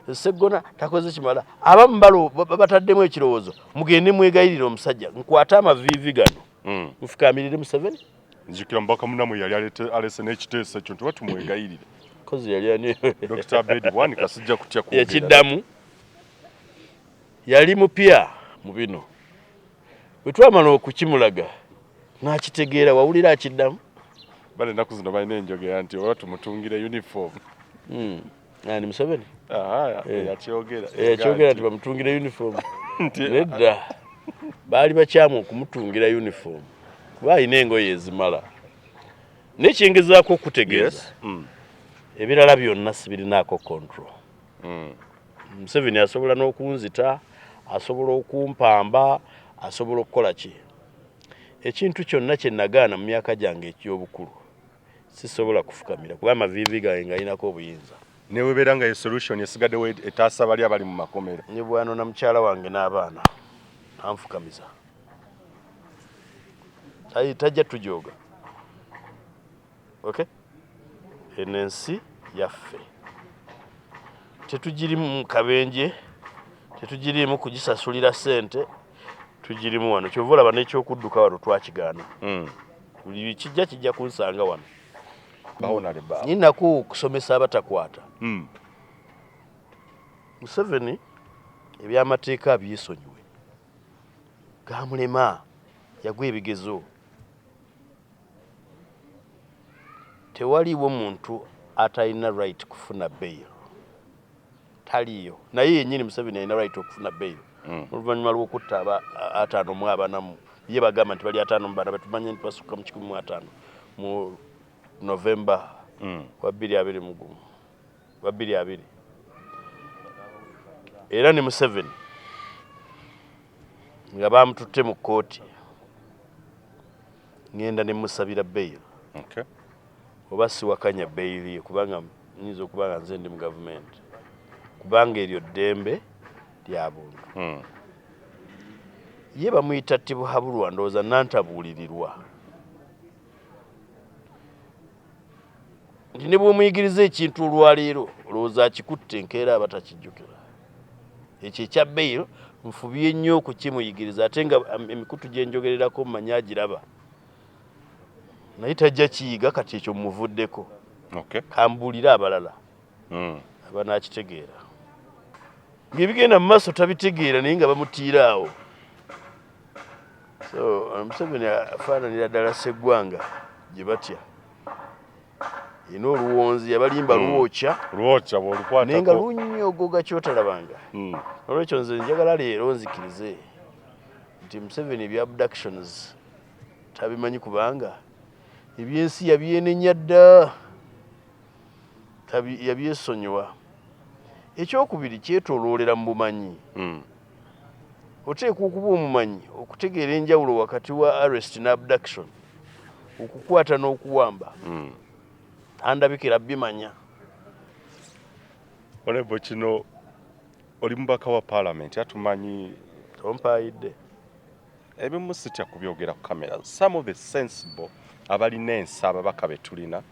Ssegona takoze kimala abamu balo bataddemu ekirowoozo mugende mwegayirira omusajja nkwata amavivi gano mufikamirire Museveni nzikira mbaka munamu yali alese n'ekiteeso ekyo nti batumwegayirire kozi yali ani Dr. Abedi wani kasijja kutya ku yakiddamu yali mupya mu bino bwe twamala okukimulaga n'akitegeera wawulira akiddamu bale ennaku zino balina enjogera nti oba tumutungire uniform ani Museveni yakyogera nti bamutungire uniform nedda baali bakyamu okumutungira uniform kuba alina engoye ezimala nekyengezaako okutegeeza ebirala byonna sibirinaako control Museveni asobola n'okunzita asobola okumpamba asobola okukola ki ekintu kyonna kye nagaana mu myaka gyange eky'obukulu sisobola kufukamira kuba amavivi gange ngalinako obuyinza newebeera nga solution esigaddewo etaasa bali abali mu makomero ne bwano na mukyala wange n'abaana anfukamiza tajja tujoga okay eno ensi yaffe tetugirimu kabenje tetugirimu kugisasulira ssente tugirimu wano kyova olaba n'ekyokudduka wano twakigaana buli kijja kunsanga wano nyinaku kusomesa abatakwata Museveni ebyamateeka byesonyiwe gamulema yagwa ebigezo tewaliwo muntu atalina right kufuna bail taliyo naye yennyini Museveni alina right okufuna bail oluvannyuma lw'okutta ataano mu abanamu ye bagamba nti bali ataano mu bana betumanye nti basukka mu 15 mu November wa 2020 era ne Museveni nga bamututte mu kkooti ngenda ne musabira bail oba siwakanya bail ye kubanga nyinza okuba nga nze ndi mu gavumenti kubanga eryo ddembe lya buntu ye bamuyita Tibuhaburwa ndowooza nantabuulirirwa nti ne bw'omuyigiriza ekintu olwaleero olowooza akikutte enkeera aba takijjukira ekyo ekya bail nfubye nnyo okukimuyigiriza ate nga emikutu gye njogererako mmanyi agiraba naye tajja kiyiga kati ekyo mumuvuddeko kambuulire abalala aba naakitegeera ng'ebigenda mu maaso tabitegeera naye nga bamutiira awo so Museveni afaananira ddala Sseggwanga gye batya ina oluwonzi yabalimba lwokya bw'olukwatako naye nga lunnyogoga kyotalabanga olwekyo nze njagala leero nzikirize nti Museveni ebya abductions tabimanyi kubanga ebyensi yabyenenya dda yabyesonyiwa ekyokubiri kyetooloolera mu bumanyi oteekwa okuba omumanyi okutegeera enjawulo wakati wa arrest ne abduction okukwata n'okuwamba andabikira bimanya olebo kino oli mubaka wa parliament atumanyi tompaayidde ebimu sitya kubyogera ku kamera some of the sensible abalina ensi ababaka be tulina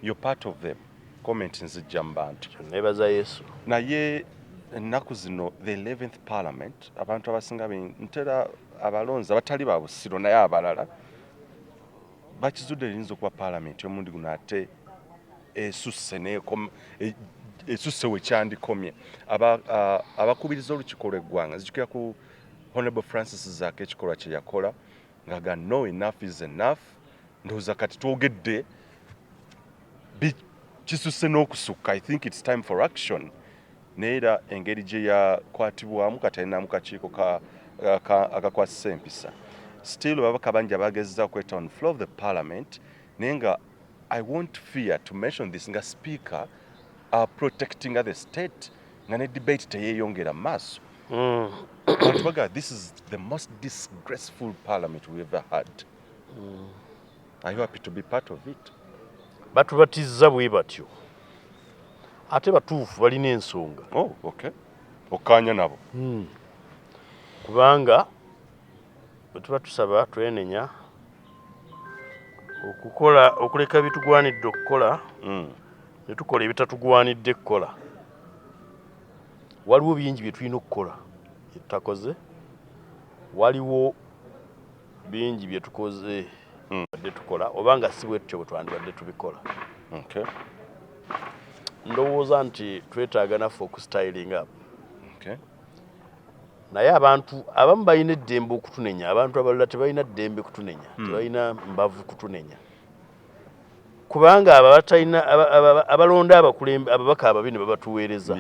you're part of them comment nzijja mu bantu nebaza Yesu naye ennaku zino the 11th parliament abantu abasinga ntera abalonzi abatali ba busiro naye abalala bakizudde erinza okuba parliament omundi guno ate esusse wekyandikomye abakubiriza olukiiko lw'eggwanga nzijukira ku Honorable Francis Zaake ekikolwa kye yakola nga no enough is enough ndowooza kati twogedde kisusse n'okusukka I think it's time for action naye era engeri gye yakwatibwamu katalinamu kakiiko akakwasisa empisa still babaka bangi abagezza okweta on floor of the parliament naye nga I won't fear to mention this nga speaker protecting the state nga ne debate teyeeyongera maaso abantu baga this is the most disgraceful parliament we ever had are you happy to be part of it batubatizza bwe batyo ate batuufu balina ensonga okay okkaanya nabo kubanga bwe tuba tusaba twenenya okuleka bitugwanidde okukola ne tukola ebitatugwanidde kukola waliwo bingi bye tulina okukola tutakoze, waliwo bingi bye tukoze badde tukola oba nga si bwe tutyo bwe twandibadde tubikola. Ndowooza nti twetaaga naffe okustyling up. Naye abantu abamu balina eddembe okutunenya, abantu abalala tebalina ddembe kutunenya, tebalina mbavu kutunenya. Kubanga abatalina abalonda ababaka ababi ne babatuweereza.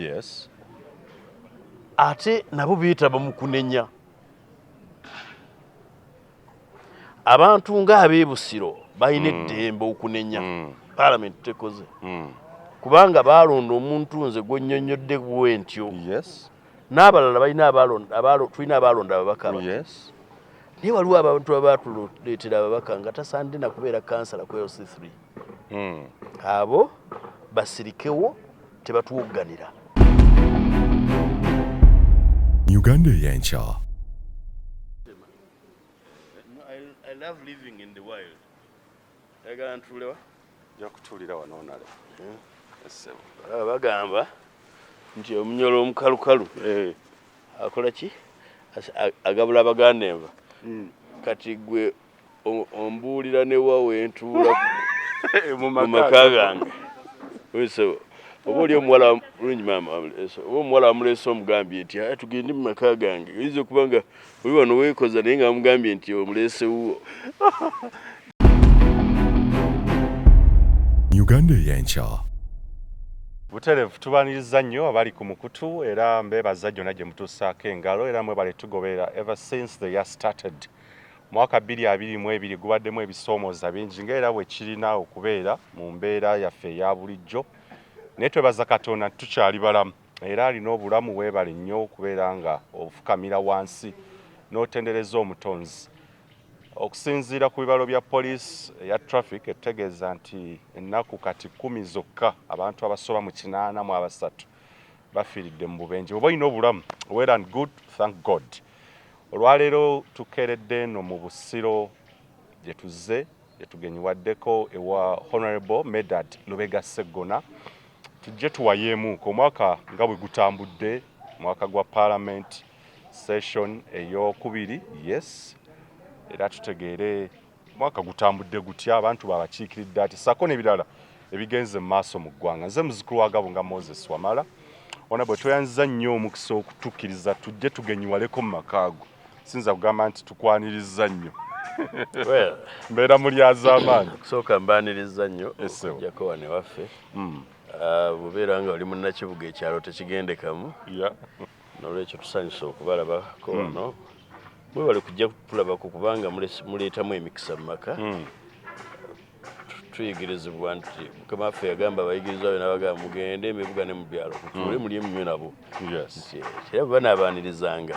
Ate nabo beetaba mu kunenya. Abantu ng'ab'ebusiro balina eddembe okunenya Parliament tekoze. Kubanga balonda omuntu nze gw'onnyonnyodde bwe ntyo. N'abalala balina tulina abalonda ababaka ababi. Naye waliwo abantu abaatuleetera ababaka nga tasaanide na kubeera kansala ku LC3. Abo basirikewo tebatuwogganira. Uganda y'enkya. I love living in the wild. Ayagala ntuulewa? Yakutuulira wano nale. Bagamba nti omunyolo omukalukalu akola ki? Agabula Abaganda enva. Kati gwe ombuulira ne wawe ntuula mu maka gange. Oba oli omuwala bulungi maama oba omuwala wamuleese omugambye nti tugende mu maka gange. Oyinza okuba nga oli wano weekoza naye nga bamugambye nti omuleese wuwo. Uganda y'enkya. Butereevu tubaniriza nnyo abali ku mukutu era mbeebaza gyonna gye mutuusaako engalo era mwebale tugoberera ever since the year started. Mwaka 2022 gubaddemu ebisoomooza bingi ng'era bwe kirina okubeera mu mbeera yaffe eya bulijjo. Naye twebaza Katonda tukyali balamu era alina obulamu weebale nnyo okubeera nga ofukamira wansi n'otendereza omutonzi. Okusinziira ku bibalo bya poliisi eya traffic etegeeza nti ennaku kati 10 zokka abantu abasoba mu 83 bafiiridde mu bubenje. Oba olina obulamu well and good, thank God. Olwaleero tukeeredde eno mu Busiro gye tuzze gye tugenyiwaddeko ewa Honorable Medard Lubega Ssegona tujje tuwayeemuuko omwaka nga bwe gutambudde mwaka gwa Parliament session ey'okubiri. Era tutegeere mwaka gutambudde gutya abantu babakiikiridde ati sako n'ebirala ebigenze mu maaso mu ggwanga. Nze muzzukulu wa Gabo nga Moses Wamala ona bwe tweyanziza nnyo omukisa okutukkiriza tujje tugenyiwaleko mu makaago. Sinza kugamba nti tukwaniriza nnyo. Mbeera mulyazaamaanyi. Okusooka mbaaniriza nnyo okujjako wano ewaffe. Bubeera nga oli munnakibuga ekyalo tekigendekamu. N'olwekyo tusanyusa okubalabako wano. Mwebale kujja tulabako kubanga muleetamu emikisa mu maka. Tuyigirizibwa nti Mukama waffe yagamba abayigiriza be n'abagamba mugende ebibuga ne mu byalo kutuule muli ennyo nabo. Era bwe banaabaanirizanga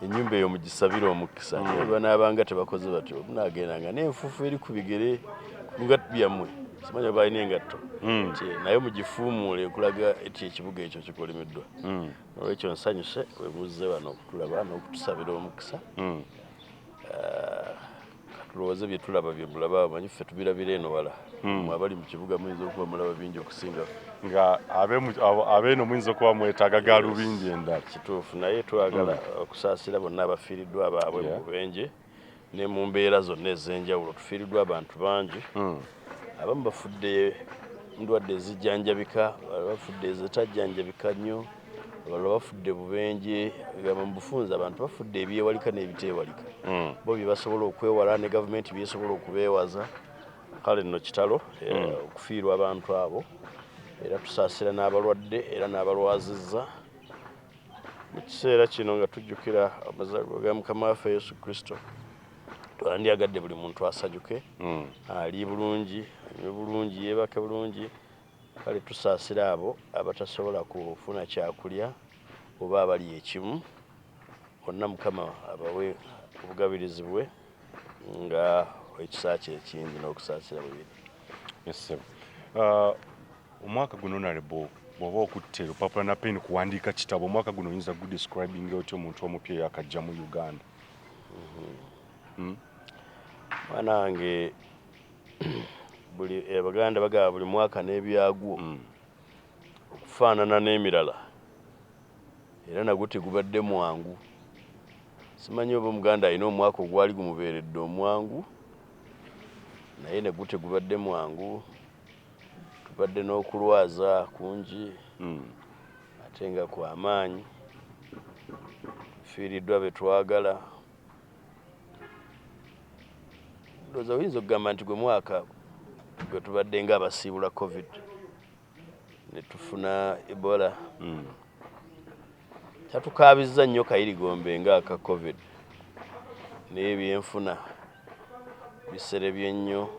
ennyumba eyo mugisabire omukisa. Naye bwe banaabanga tebakoze batyo munaagendanga n'enfuufu eri ku bigere ku ngatto byammwe. Simanyi oba alina engatto. Naye mugifuumuule okulaga eti ekibuga ekyo kikolimiddwa. Olwekyo nsanyuse we muzze wano okutulaba n'okutusabira omukisa. Tulowooze bye tulaba bye mulaba amanyi ffe tubirabira eno wala. Abali mu kibuga muyinza okuba mulaba bingi okusinga. Nga abeeno muyinza okuba mwetaaga gaalubindi endala. Kituufu naye twagala okusaasira bonna abafiiriddwa abaabwe mu bubenje ne mu mbeera zonna ez'enjawulo. Tufiiriddwa abantu bangi. Abamu bafudde ndwadde ezijjanjabika, abalala bafudde ezitajjanjabika nnyo, abalala bafudde bubenje, gamba mu bufunze abantu bafudde ebyewalika n'ebiteewalika. Bo bye basobola okwewala ne gavumenti byesobola okubeewaza. Kale nno kitalo okufiirwa abantu abo era tusaasira n'abalwadde era n'abalwazizza. Mu kiseera kino nga tujjukira amazaalibwa ga Mukama waffe Yesu Kristo twandyagadde buli muntu asanyuke ali bulungi anywe bulungi yeebake bulungi. Kale tusaasira abo abatasobola kufuna kyakulya oba abali ekimu. Bonna Mukama abawe obugabirizi bwe nga ekisa kye ekingi n'okusaasira bubiri. Omwaka guno nalebo bw'oba okutte olupapula na peni kuwandiika kitabo omwaka guno oyinza gudescribing otya omuntu omupya yakajja mu Uganda? Mwana wange buli Abaganda bagaba buli mwaka n'ebyagwo okufaanana n'emirala era nagwo tegubadde mwangu. Simanyi oba Omuganda alina omwaka ogwali gumubeeredde omwangu, naye nagwo tegubadde mwangu. Tubadde n'okulwaza kungi ate nga kw'amaanyi. Tufiiriddwa be twagala. Ndowooza oyinza okugamba nti gwe mwaka gwe tubadde ng'abasiibula COVID ne tufuna Ebola. Kyatukaabizza nnyo Kayirigombe ng'aka COVID naye ebyenfuna biserebye nnyo.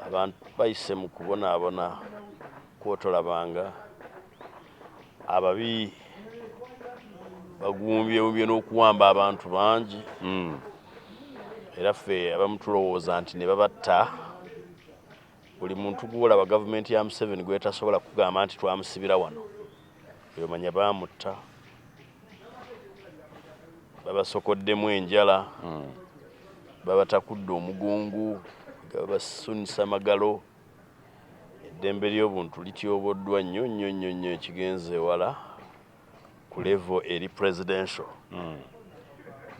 Abantu bayise mu kubonaabona kw'otolabanga. Ababi bagumbye n'okuwamba abantu bangi. Era ffe abamu tulowooza nti ne babatta. Buli muntu gw'olaba gavumenti ya Museveni gwe tasobola kugamba nti twamusibira wano, omanya baamutta. Babasokoddemu enjala, babatakudde omugungu, babasunisa magalo. Eddembe ly'obuntu lityoboddwa nnyo nnyo nnyo nnyo ekigenze ewala ku level eri presidential.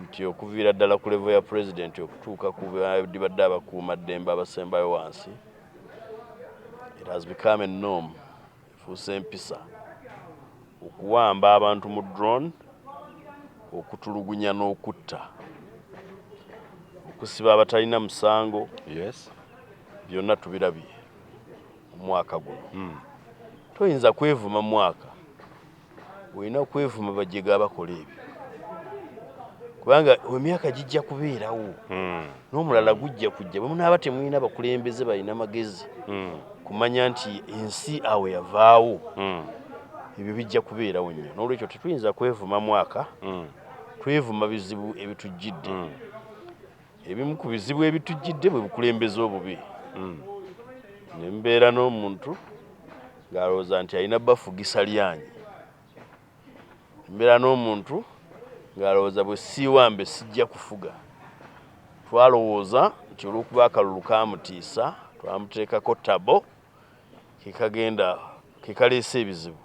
Nti okuviira ddala ku level ya president okutuuka ku badde abakuuma ddembe abasembayo wansi, it has become a norm. Efuuse empisa okuwamba abantu mu drone, okutulugunya n'okutta, okusiba abatalina musango. Byonna tubirabye omwaka guno. Toyinza kwevuma mwaka, olina kwevuma bajjega abakola ebyo, kubanga emyaka gijja kubeerawo n'omulala gujja kujja. Bwe munaaba temulina bakulembeze balina magezi kumanya nti ensi awo yavaawo, ebyo bijja kubeerawo nnyo. N'olwekyo tetuyinza kwevuma mwaka, twevuma bizibu ebitujjidde. Ebimu ku bizibu ebitujjidde bwe bukulembeze obubi. Ne mbeera n'omuntu ng'alowooza nti alina bafugisa lyanyi. Mbeera n'omuntu ng'alowooza bwe siiwambe sijja kufuga. Twalowooza nti olw'okuba akalulu kaamutiisa twamuteekako tabo kekaleese ebizibu.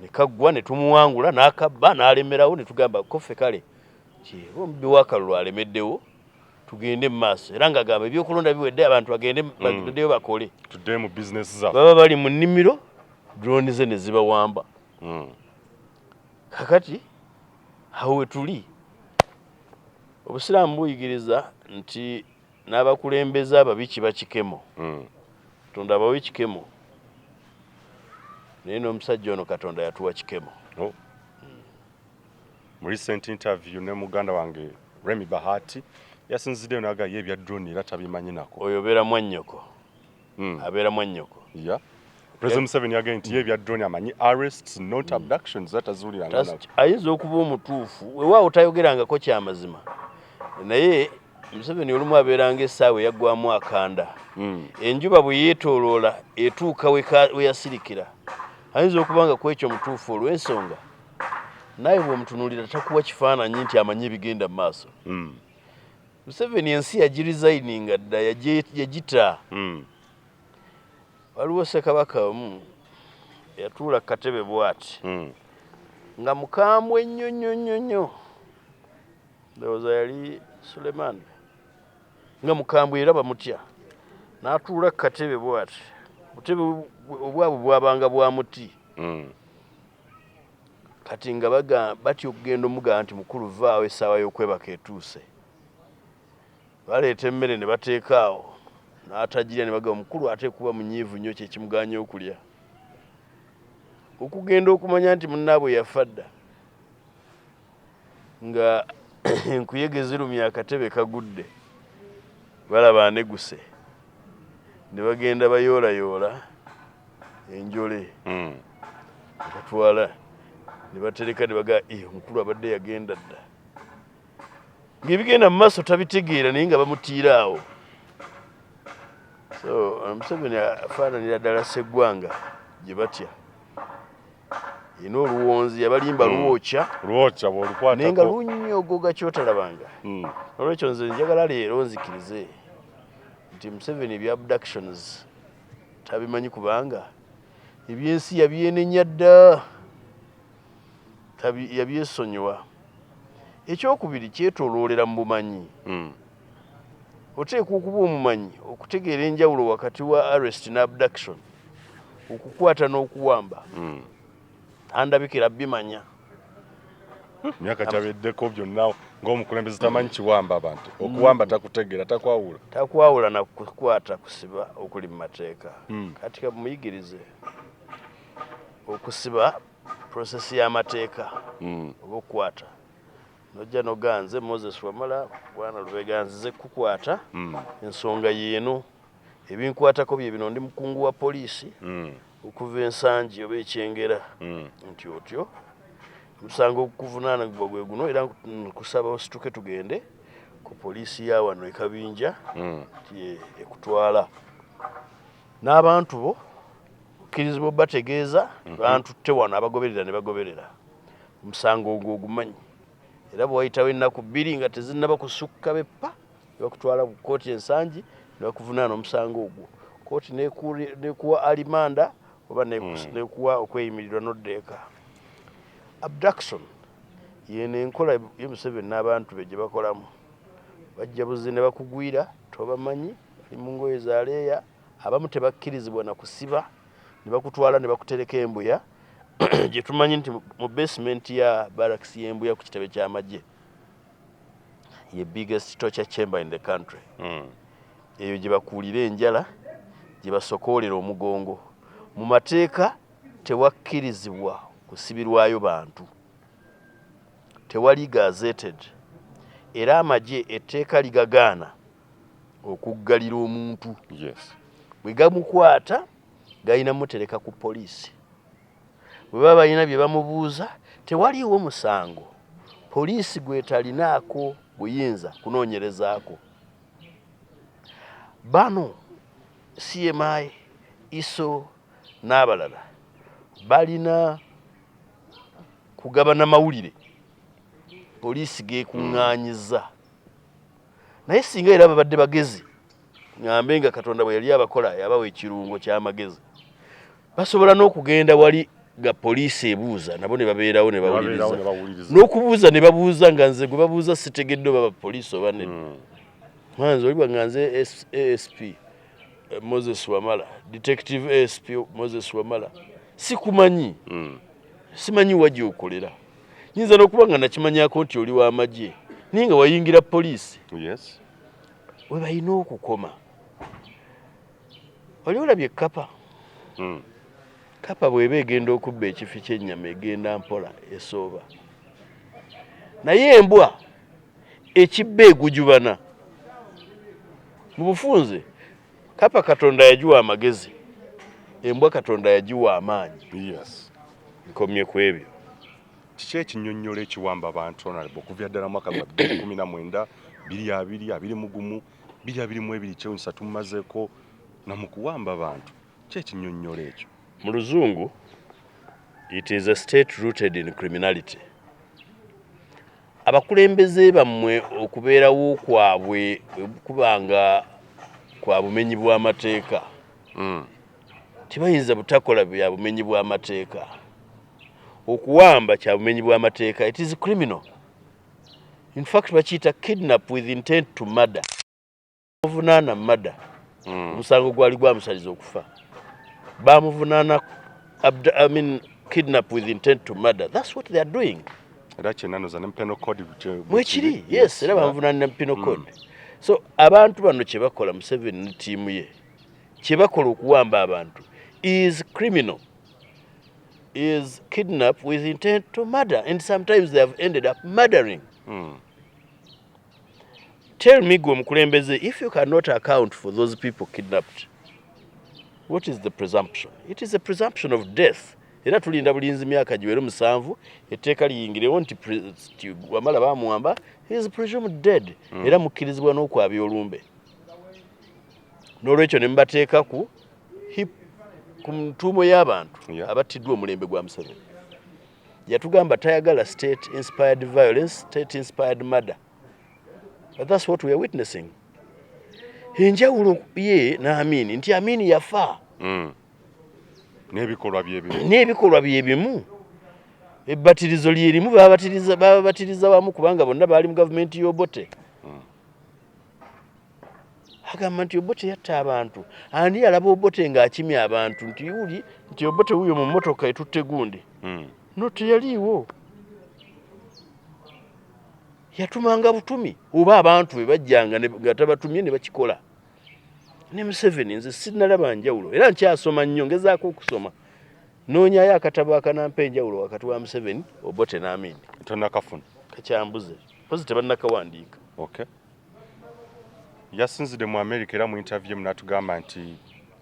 Ne kaggwa ne tumuwangula n'akabba n'alemerawo, ne tugamba koffe kale kiba omubbi w'akalulu alemeddewo, tugende mu maaso. Era ng'agamba ebyokulonda biwedde, abantu bageddeyo bakole. Tudde mu bizinesi zaffe. Baba bali mu nnimiro, drone ze ne zibawamba. Kakati awo we tuli, Obusiraamu buyigiriza nti n'abakulembeze ababi kiba kikemo. Katonda abawe kikemo. Naye n'omusajja ono Katonda yatuwa kikemo. Mu recent interview ne muganda wange Remy Bahati yasinziddeyo n'aga ye ebya drone era tabimanyi nako. Oyo obeera mwannyoko. Abeera mwannyoko. President Museveni yagambye nti ye ebya drone amanyi arrests not abductions atazuuliranga nako. Ayinza okuba omutuufu weewaawo tayogerangako kyamazima, naye Museveni olumu abeeranga essaawa eyaggwamu akanda. Enjuba bwe yeetooloola etuuka we yasirikira. Ayinza okuba nga ku ekyo mutuufu olw'ensonga naye bw'omutunuulira takuwa kifaananyi nti amanyi ebigenda mu maaso. Museveni ensi yagirizayininga dda, yagita. Waliwo Ssekabaka omu yatuula ku katebe bw'ati nga mukambwe ennyo nnyo nnyo nnyo. Ndowooza yali Sulemani. Nga mukambwe era bamutya. N'atuula ku katebe bw'ati. Obutebe obwabwe bwabanga bwa muti. Kati nga batya okugenda omugamba nti mukulu vaawo essaawa y'okwebaka etuuse. Baleeta emmere ne bateeka awo. N'atagirya ne bagamba mukulu ate kuba munyiivu nnyo kye kimuganya okulya. Okugenda okumanya nti munnaabwe yafa dda. Nga enkuyege zirumya akatebe kagudde. Balaba aneguse. Ne bagenda bayoolayoola enjole. Batwala ne batereka ne baga omukulu abadde yagenda dda. Ng'ebigenda mu maaso tabitegeera naye nga bamutiira awo. So Museveni afaananira ddala Sseggwanga gye batya. Yina oluwonzi yabalimba luwokya bw'olukwatako naye nga lunnyogoga kyotalabanga. Olwekyo nze njagala leero nzikirize nti Museveni ebya abductions tabimanyi kubanga ebyensi yabyenenya dda. yabyesonyiwa. Ekyokubiri kyetooloolera mu bumanyi. Oteekwa okuba omumanyi okutegeera enjawulo wakati wa arrest ne abduction, okukwata n'okuwamba. Andabikira bimanya. Myaka kyabeddeko byonna ng'omukulembeze tamanyi kiwamba abantu. Okuwamba takutegeera, takwawula. Takwawula na kukwata, kusiba okuli mu mateeka. Kati kamuyigirize okusiba prosesi y'amateeka oba okukwata. Nojja noganze Moses Wamala bwana Lubega nzize kukwata ensonga yeeno ebinkwatako bye bino ndi mukungu wa poliisi okuva ensangi oba ekyengera nti otyo musango okuvunaana gwe guno era kusaba osituke tugende ku poliisi ya wano ekabinja ekutwala n'abantu bo okkirizibwa bategeeza bantu te wano abagoberera ne bagoberera omusango ogwo ogumanyi era bw'ayitawo ennaku 2 nga tezinnaba kusukka beppa ne bakutwala ku kkooti ensangi ne bakuvunaana omusango ogwo kkooti n'ekuwa alimanda oba n'ekuwa okweyimirirwa n'oddeeka. Abduction yeeno enkola ye Museveni n'abantu be gye bakolamu bajja buzi ne bakugwira tobamanyi bali mu ngoye za leeya abamu tebakkirizibwa na kusiba ne bakutwala ne bakutereka embuya gye tumanyi nti mu basement ya barracks y'embuya ku kitebe ky'amagye ye biggest torture chamber in the country. Eyo gye bakuulira enjala gye basokoolera omugongo. Mu mateeka tewakkirizibwa kusibirwayo bantu, tewali gazetted era amagye etteeka ligagaana okuggalira omuntu. Bwe gamukwata gayina mutereka ku poliisi. Bwe baba balina bye bamubuuza tewaliiwo musango, poliisi gwetalinaako buyinza kunoonyerezaako. Bano CMI, ISO n'abalala balina kugabana mawulire poliisi geekuŋŋaanyiza naye singa era babadde bagezi ŋŋambe nga Katonda bwe yali abakola yabawa ekirungo ky'amagezi basobola n'okugenda wali ga poliisi ebuuza nabo ne babeerawo ne bawuliriza n'okubuuza ne babuuza nga nze gwe babuuza sitegedde oba poliisi oba nedda mwanze oli bwanga nze ASP Moses Wamala, Detective ASP Moses Wamala sikumanyi simanyi wajja okolera nyinza n'okuba nga nakimanyako nti oli w'amagye naye nga wayingira poliisi we balina okukoma. Oli olabye Kapa Kapa bw'eba egenda okubba ekifi ky'ennyama egenda mpola esooba naye embwa ekibba egujubana mu bufunze. Kapa Katonda yagiwa amagezi, embwa Katonda yagiwa amaanyi. Nkomye ku ebyo. Kiki ekinnyonnyola ekiwamba abantu honorable okuva ddala mwaka gwa 2019 2021 2022 kyewunyisa tumazeeko na mu kuwamba abantu kiki ekinnyonnyola ekyo? Mu Luzungu it is a state rooted in criminality. Abakulembeze bammwe okubeerawo kwabwe kubanga kwa bumenyi bw'amateeka tibayinza butakola bya bumenyi bw'amateeka. Okuwamba kya bumenyi bw'amateeka, it is criminal. In fact bakiyita kidnap with intent to murder. Bamuvunaana murder omusango gwali gwamusaliza okufa bamuvunaana kidnap with intent to murder. That's what they are doing. Era kyenanoza ne penal code mwekiri yes era bamuvunaanira penal code. So abantu bano kye bakola Museveni ne ttiimu ye kye bakola okuwamba abantu is criminal, is kidnap with intent to murder, and sometimes they have ended up murdering. Tell me gwe mukulembeze, if you cannot account for those people kidnapped, what is the presumption? It is a presumption of death. Era tulinda bulinzi myaka giwere 7 etteeka liyingirewo nti Wamala bamuwamba, he is presumed dead. Era mukkirizibwa n'okwabya olumbe. N'olwekyo ne mbateeka ku ntuumo y'abantu abattiddwa omulembe gwa Museveni. Yatugamba tayagala state inspired violence, state inspired murder. But that's what we are witnessing. Enjawulo ye na Amini nti Amini yafa. N'ebikolwa bye bimu. ebbatirizo lyerimu babatiriza wamu kubanga bonna baali mu gavumenti y'Obote. Agamba nti Obote yatta abantu, ani yalaba Obote ng'akimya abantu nti Obote wuyo mu mmotoka etutte gundi. No, teyaliiwo. Yatumanga butumi oba abantu bwe bajjanga nga tabatumye ne bakikola. Ne Museveni nze sinnalaba njawulo era nkyasoma nnyo ngezaako okusoma. Noonyayo akatabo akanampa enjawulo wakati wa Museveni, Obote n'Amin. Tonnakafuna. Kakyambuze. Pozi tebannakawandiika. Okay. Yasinzidde mu America era mu interview n'atugamba nti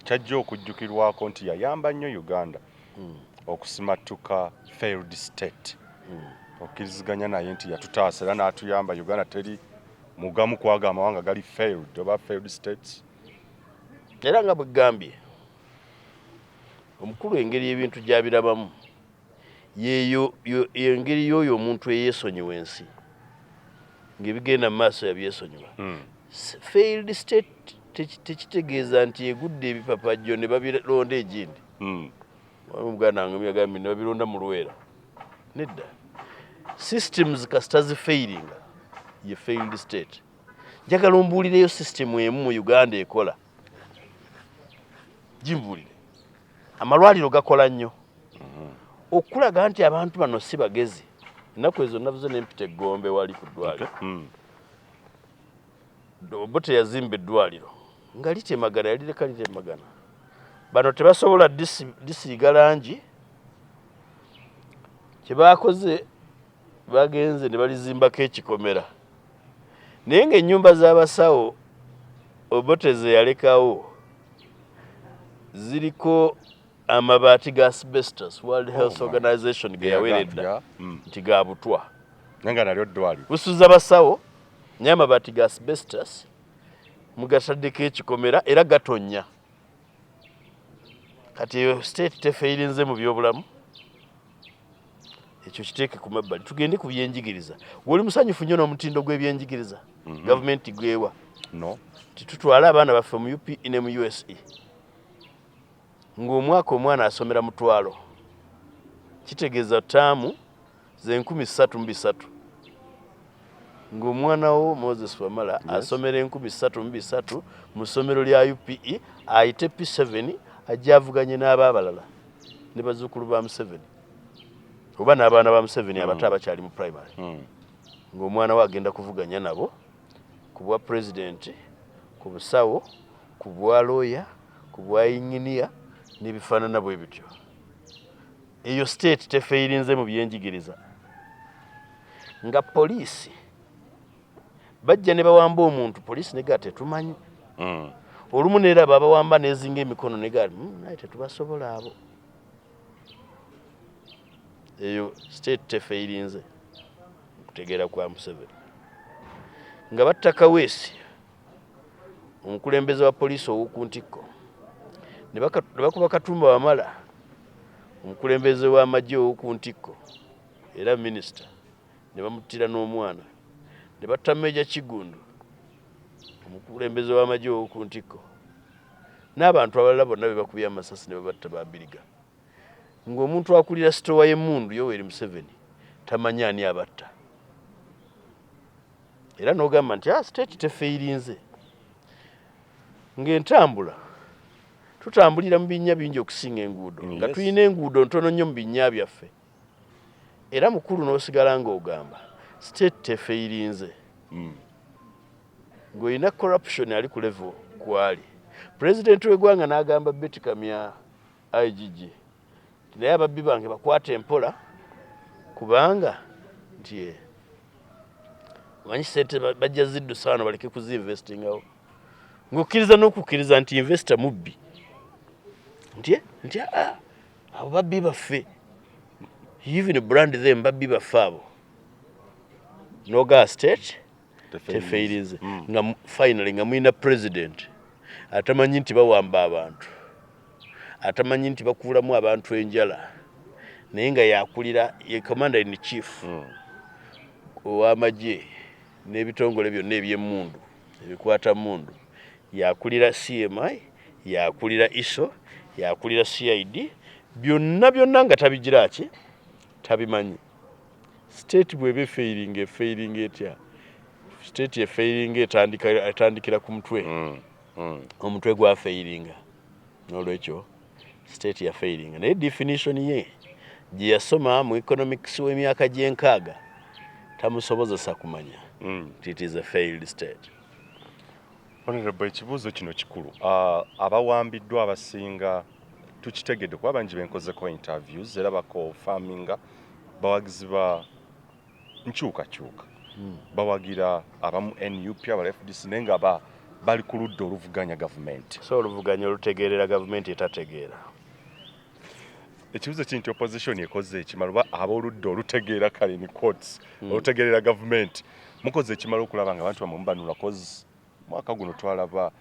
kyajja okujjukirwako nti yayamba nnyo Uganda okusimatuka failed state. Okkiriziganya naye nti yatutaasa era n'atuyamba. Uganda teri mugamu kwaga amawanga gali failed oba failed states. Era nga bwe gambye omukulu engeri ebintu gy'abirabamu yeeyo engeri y'oyo omuntu eyeesonyiwa ensi ng'ebigenda mu maaso yabyesonyiwa. Failed state tekitegeeza nti egudde ebipapajjo ne babironda egindi. Omuganda wange yagambye ne babironda mu Lwera. Nedda. Systems kasita zifailinga ye failed state. Njagala ombuulireyo system emu mu Uganda ekola. Jimbuulire. Amalwaliro gakola nnyo. Okulaga nti abantu bano si bagezi. Ennaku ezo navuze n'empita Gombe wali ku ddwaliro. Obote yazimba eddwaliro nga litemagana yalireka litemagana. Bano tebasobola disiiga langi. Kye baakoze bagenze ne balizimbako ekikomera. Naye ng'ennyumba z'abasawo Obote ze yalekawo ziriko amabaati ga asbestos. World Health Organization ge yaweredda nti ga butwa. Nga nalyo ddwaliro. Busuza basawo n'amabaati ga asbestos mugataddeko ekikomera era gatonya. Kati eyo state tefeirinze mu byobulamu. Ekyo kiteeke ku mabbali. Tugende ku byenjigiriza. Woli musanyufu nnyo n'omutindo gw'ebyenjigiriza. Gavumenti gwewa. No. Titutwala abaana baffe mu UPE ne mu USE. Ng'omwaka omwana asomera mutwalo. Kitegeeza ttaamu ze 13,300. Ng'omwana wo Moses Wamala asomera 13,300 mu ssomero lya UPE ayite P7 ajja avuganye n'abaabalala ne bazzukulu ba Museveni. Oba n'abaana ba Museveni abato abakyali mu primary. Ng'omwana we agenda kuvuganya nabo ku bwa president, ku busawo, ku bwa lawyer, ku bwa engineer n'ebifaanana bwe bityo. Eyo state tefeirinze mu byenjigiriza. Nga poliisi bajja ne bawamba omuntu, poliisi ne gati tetumanyi. Olumu neera babawamba nezinga emikono ne gati naye tetubasobola abo. Eyo state tefeirinze okutegeera kwa Museveni. Nga batta Kaweesi omukulembeze wa poliisi ow'oku Ntikko ne bakuba Katumba Wamala omukulembeze w'amagye ow'oku Ntikko era minisita ne bamuttira n'omwana. Ne batta Meja Kigundu omukulembeze w'amagye ow'oku Ntikko n'abantu abalala bonna be bakubye amasasi ne babatta Babiriga. Ng'omuntu akulira sitowa y'emmundu Yoweri Museveni tamanyi ani abatta. Era n'ogamba nti state tefeirinze. Ng'entambula tutambulira mu binnya bingi okusinga enguudo. Nga tulina enguudo ntono nnyo mu binnya byaffe. Era mukulu n'osigala ng'ogamba state tefeirinze. Ng'olina corruption ali ku level kwali. President w'eggwanga n'agamba Betty Kamya IGG naye ababbi bange bakwata empola kubanga nti manyi sente bajja ziddusa wano baleke kuzinvestingawo. Ng'okkiriza n'okukkiriza nti investor mubbi. Nti abo babbi baffe. Even brand them babbi baffe abo. Noga state tefeirinze. Nga finally nga mwina president atamanyi nti bawamba abantu. Atamanyi nti bakuulamu abantu enjala. Naye nga yakulira ye commander in chief ow'amagye n'ebitongole byonna eby'emmundu ebikwata mmundu. Yakulira CMI, yakulira ISO, yakulira CID, byonna nga tabigira ki tabimanyi. State bwebe failing etya. State ye failing etandikira ku mutwe. Omutwe gwa failing. Nolwekyo state ya failing. Naye definition ye gye yasoma mu economics w'emyaka gy'enkaaga tamusobozesa kumanya. It is a failed state. Honorable, ekibuuzo kino kikulu. Abawambiddwa abasinga tukitegedde kuba bangi benkozeko interviews era bakofaminga bawagizi ba nkyukakyuka. Bawagira abamu NUP aba FDC naye nga bali ku ludda oluvuganya gavumenti. So oluvuganya olutegeerera gavumenti etategeera. Ekibuuzo kinti opposition ekoze ekimala oba ab'oludda olutegeera kale in quotes olutegeerera gavumenti mukoze ekimala okulaba nga abantu bamwe mubanula cause mwaka guno twalaba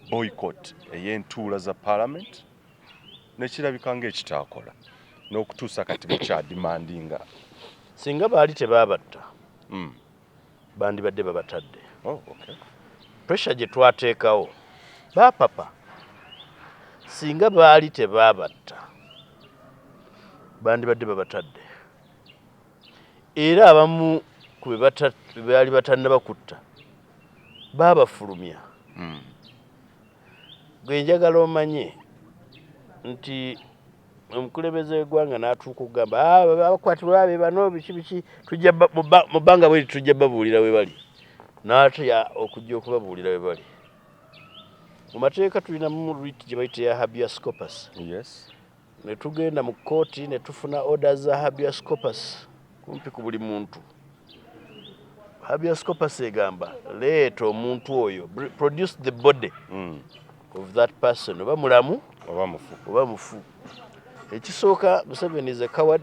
boycott ey'entuula za parliament nekirabika ng'ekitaakola n'okutuusa kati bukya demandinga. Singa baali tebabatta bandibadde babatadde. Okay. Pressure gye twateekawo bapapa singa baali tebabatta bandibadde babatadde. Era abamu ku baali batannaba kutta babafulumya. Gwe njagala omanye nti omukulembeze w'eggwanga n'atuuka okugamba abakwatibwa abe bano biki tujja mu bbanga bwe tujja babuulira we bali. N'atya okujja okubabuulira we bali. Mu mateeka tulinamu writ gye bayita ya habeas corpus. Yes. Ne tugenda mu kkooti ne tufuna orders za habeas corpus kumpi ku buli muntu. Habeas corpus egamba leeta omuntu oyo, produce the body of that person, oba mulamu oba mufu. Ekisooka Museveni is a coward.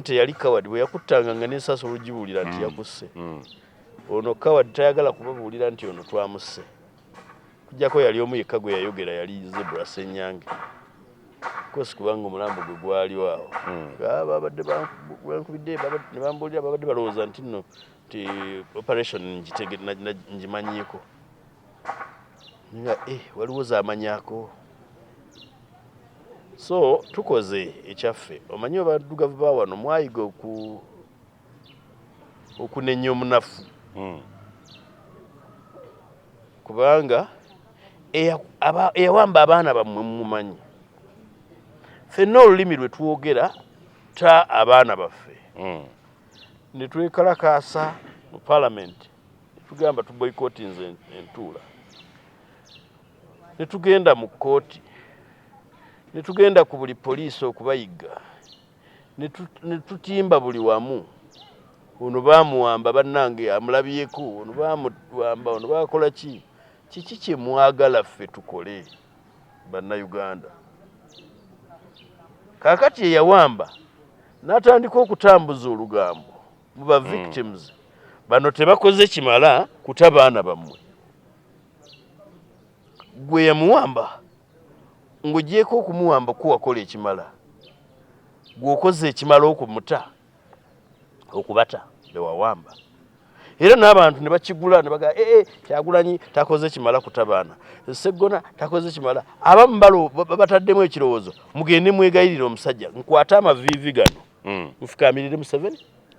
Teyali coward bwe yakuttanga nga n'ensasi olugibuulira nti yakusse. Ono coward tayagala kubabuulira nti ono twamusse. Kujjako yali omu yekka gwe yayogera yali Zebra Ssenyange. Kosi kubanga omulambo gwe gwaliwo awo. Babadde bankubidde ne bambuulira babadde balowooza nti nno ti operation ngimanyiiko. Nga waliwo z'amanyaako. So tukoze ekyaffe. Omanyi abaddugavu ba wano mwayiga okunenya omunafu. Kubanga eyawamba abaana bammwe mumanyi. Ffenna olulimi lwe twogera ta abaana baffe. Ne twekalakaasa mu parliament ne tugamba tuboycottinze entuula. Ne tugenda mu kkooti. Ne tugenda ku buli poliisi okubayiga. Ne tutimba buli wamu. Ono baamuwamba bannange amulabyeko, ono baamuwamba, ono baakola ki? Kiki kye mwagala ffe tukole bannayuganda? Kaakati eyawamba n'atandika okutambuza olugambo mu ba victims. Bano tebakoze kimala kuta baana bammwe. Gwe yamuwamba ng'ogyeko okumuwamba ko wakola ekimala. Gw'okoze ekimala okumuta okubata bewawamba. Era n'abantu ne bakigula ne baga Kyagulanyi takoze kimala kutabaana. Ssegona takoze kimala. Abamu bataddemu ekirowoozo mugende mwegayirira omusajja nkwata amaviivi gano. Mufukaamirire Museveni.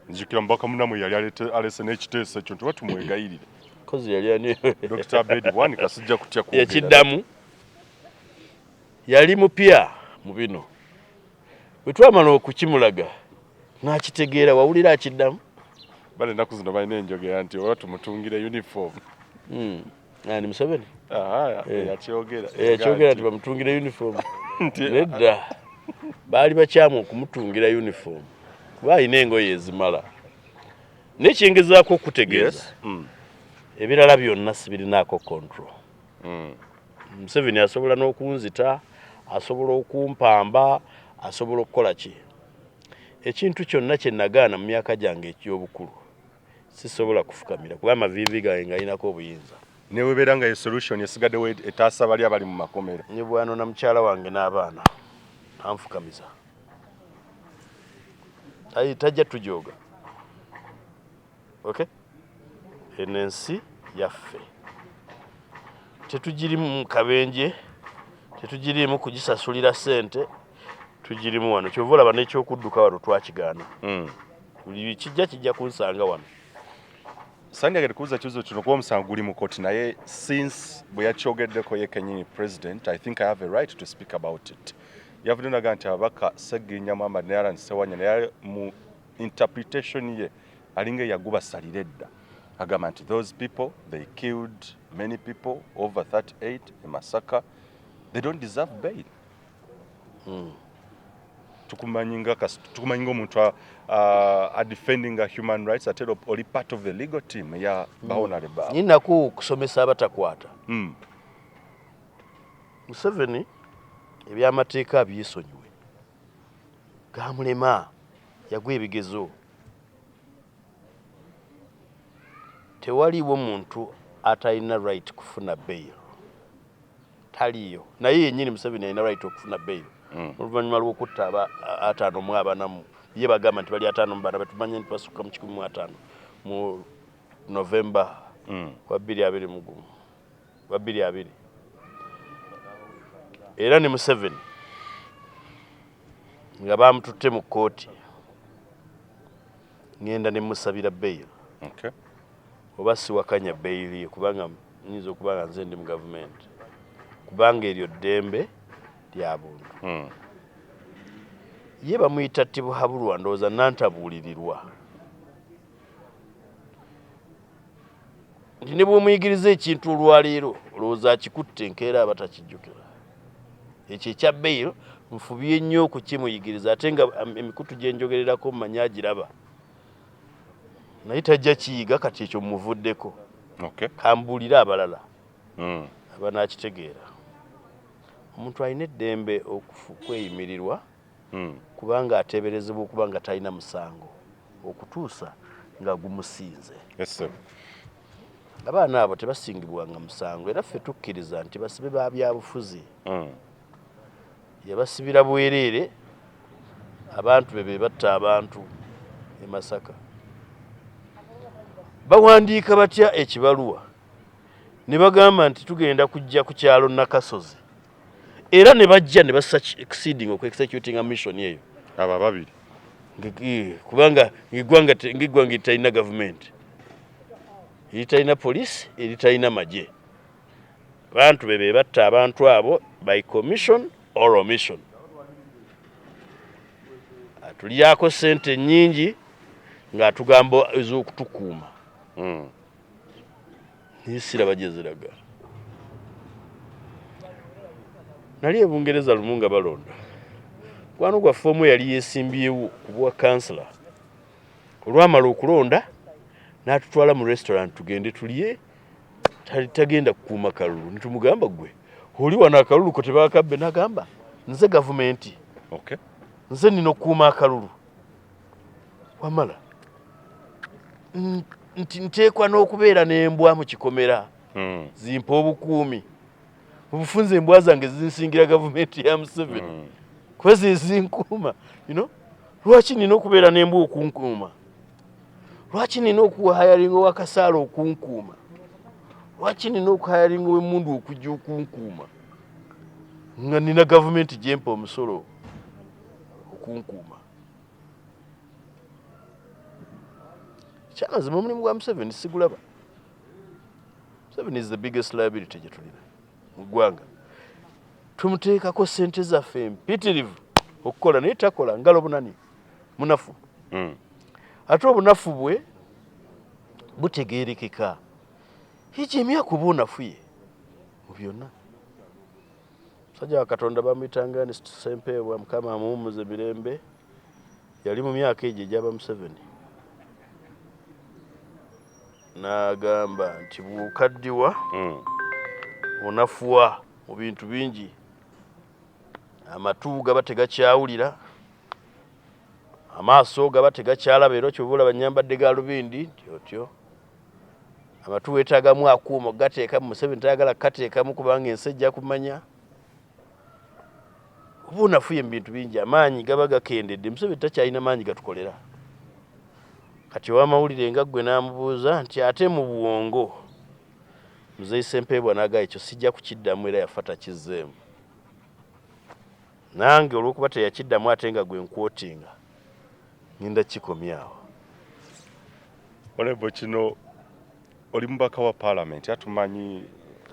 Nzikira mbaka munamu yali alese n'ekiteeso ekyo tuba tumwegayirire. Kozi yali ani Dr. Abedi wani kasijja kutya ku. Yakiddamu. Yali mupya mu bino. Bwe twamala okukimulaga n'akitegeera wawulira akiddamu. Bale ennaku zino balina enjogera nti oba tumutungire uniform. Ani Museveni? Yakyogera. Yakyogera nti bamutungire uniform. Nedda baali bakyamu okumutungira uniform. Kuba alina engoye ezimala. N'ekyengezaako okutegeeza. Ebirala byonna sibirinaako control. Museveni asobola n'okunzita, asobola okumpamba, asobola okukola ki? Ekintu kyonna kye nagaana mu myaka gyange eky'obukulu sisobola kufukamira kuba amaviivi gange ng'alinako obuyinza. Ne webeera nga solution esigaddewo etaasa bali abali mu makomera. Nyebwano na mukyala wange n'abaana anfukamiza. Tajja tujooga. Okay? Eno ensi yaffe. Tetugirimu mu kabenje, tetugirimu kugisasulira ssente, tugirimu wano kyova olaba n'ekyokudduka wano twakigaana buli kijja kunsanga wano. Sandyagala kuuza kibuzo kino kuba omusango guli mu kooti naye since bwe yakyogeddeko ye kennyini president I think I have a right to speak about it. Yavudde naga nti ababaka Ssegirinya Muhammad ne Alan Ssewanyana naye mu interpretation ye alinga yagubasalira edda agamba nti those people they killed many people over 38 in Masaka they don't deserve bail. Tukumanyi ng'omuntu defending human rights ate oli part of the legal team ya Honorable. Ninaku kusomesa abatakwata. Museveni ebyamateeka byesonyiwe gamulema yagwa ebigezo. Tewaliwo muntu atalina right kufuna bail. Taliyo naye yennyini Museveni alina right okufuna bail. Oluvannyuma lw'okutta ataano mu abanamu ye bagamba nti bali ataano mu bana batumanye nti basukka mu 15 mu Novemba wa 2020 era ne Museveni nga bamututte mu kkooti ngenda ne musabira bail. Oba siwakanya bail ye kubanga nyinza okubanga nze ndi mu gavumenti kubanga eryo ddembe lya buntu. Ye bamuyita Tibuhaburwa ndowooza nantabuulirirwa nti ne bw'omuyigiriza ekintu olwaleero olowooza akikutte enkeera abatakijjukira. Ekyo ekya bail nfubye nnyo okukimuyigiriza ate nga emikutu gye njogererako mmanyi agiraba naye tajja kiyiga kati ekyo mmuvuddeko. Kambuulire abalala abanaakitegeera. Omuntu alina eddembe okweyimirirwa kubanga ateeberezebwa okuba nga talina musango okutuusa nga gumusinze. Abaana abo tebasingibwanga musango era ffe tukkiriza nti basibe ba byabufuzi. Yabasibira bwereere abantu be batta abantu e Masaka. Bawandiika batya ekibaluwa ne bagamba nti tugenda kujja ku kyalo Nakasozi era ne bajja ne basa exceeding executing a mission eyo aba babiri kubanga ngigwanga italina government italina police italina maje. Bantu be batta abantu abo by commission or omission. Atuliyako sente nyingi nga atugamba ez'okutukuuma. Nisira bagezeraga. Nali e Bungereza lumunga balonda. Wano gwa fomu yali yesimbyewo ku bwa kansala. Olwamala okulonda n'atutwala mu restaurant tugende tuliye tagenda kukuuma kalulu. Nitumugamba gwe oli wano akalulu ko tebakabbe n'agamba nze gavumenti. Nze nina okukuuma akalulu. Wamala nteekwa n'okubeera n'embwa mu kikomera zimpa obukuumi. Obufunze embwa zange zinsingira gavumenti ya Museveni kwezi zinkuuma. Lwaki nina okubeera n'embwa okunkuuma? Lwaki nina okuhayalinga wakasaala okunkuuma? Lwaki nina okuhayalinga w'emmundu okujja okunkuuma nga nina gavumenti gyempa omusolo okunkuuma? Kyamazima omulimu gwa Museveni sigulaba. Museveni is the biggest liability gye tulina mu ggwanga. Tumuteekako ssente zaffe empitirivu okukola naye takola ngalo bunani munafu. Ate obunafu bwe butegeerekeka. Hijemya ku bunafu ye mu byonna. Musajja wa Katonda bamuyitanga ne Ssempeebwa Mukama amuwummuze mirembe. Yali mu myaka egyo egyaba Museveni. N'agamba nti bw'okaddiwa onafuwa mu bintu bingi. Amatu gaba tegakyawulira, amaaso gaba tegakyalaba era ky'oba olaba nnyambadde gaalubindi otyo. Amatu weetaagamu akuuma gateekamu. Museveni tayagala kateekamu kubanga ensi ejja kumanya. Oba onafuye mu bintu bingi amaanyi gaba gakendedde. Museveni takyalina maanyi gatukolera. Kati ow'amawulire nga ggwe n'amubuuza nti ate mu buwongo Muzeeyi Ssempeebwa n'agamba ekyo sijja kukiddamu era yafa takizzeemu. nange olwokuba teyakiddamu ate nga gwe nkwotinga ngenda kikomyawo. Honorable kino oli mubaka wa parliament atumanyi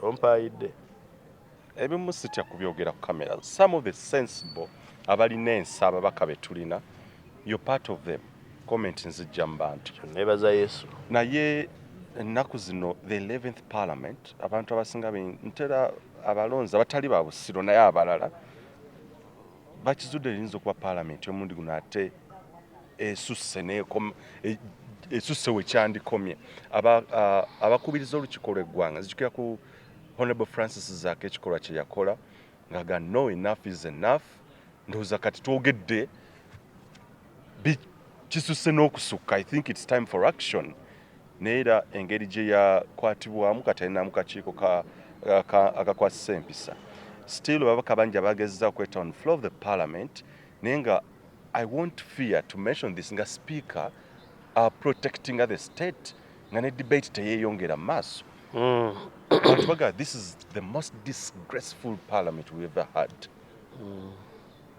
tompaayidde ebimu sitya kubyogera ku kamera. Some of the sensible abalina ensa ababaka be tulina, you're part of them. Comment nzijja mu bantu. Nebaza Yesu. Naye ennaku zino the 11th parliament abantu abasinga ntera abalonzi abatali ba busiro naye abalala bakizudde linzo okuba parliament omundi guno ate esusse wekyandikomye. Abakubiriza olukiiko lw'eggwanga nzijukira ku Honorable Francis Zaake ekikolwa kye yakola nga no enough is enough. Ndowooza kati twogedde kisusse n'okusukka. I think it's time for action. Neera engeri gye yakwatibwamu katalinamu kakiiko akakwasisa empisa. Still babaka bangi abagezza okweta on floor of the parliament naye nga I won't fear to mention this nga speaker protecting the state nga ne debate teyeeyongera mu maaso. This is the most disgraceful parliament we ever had.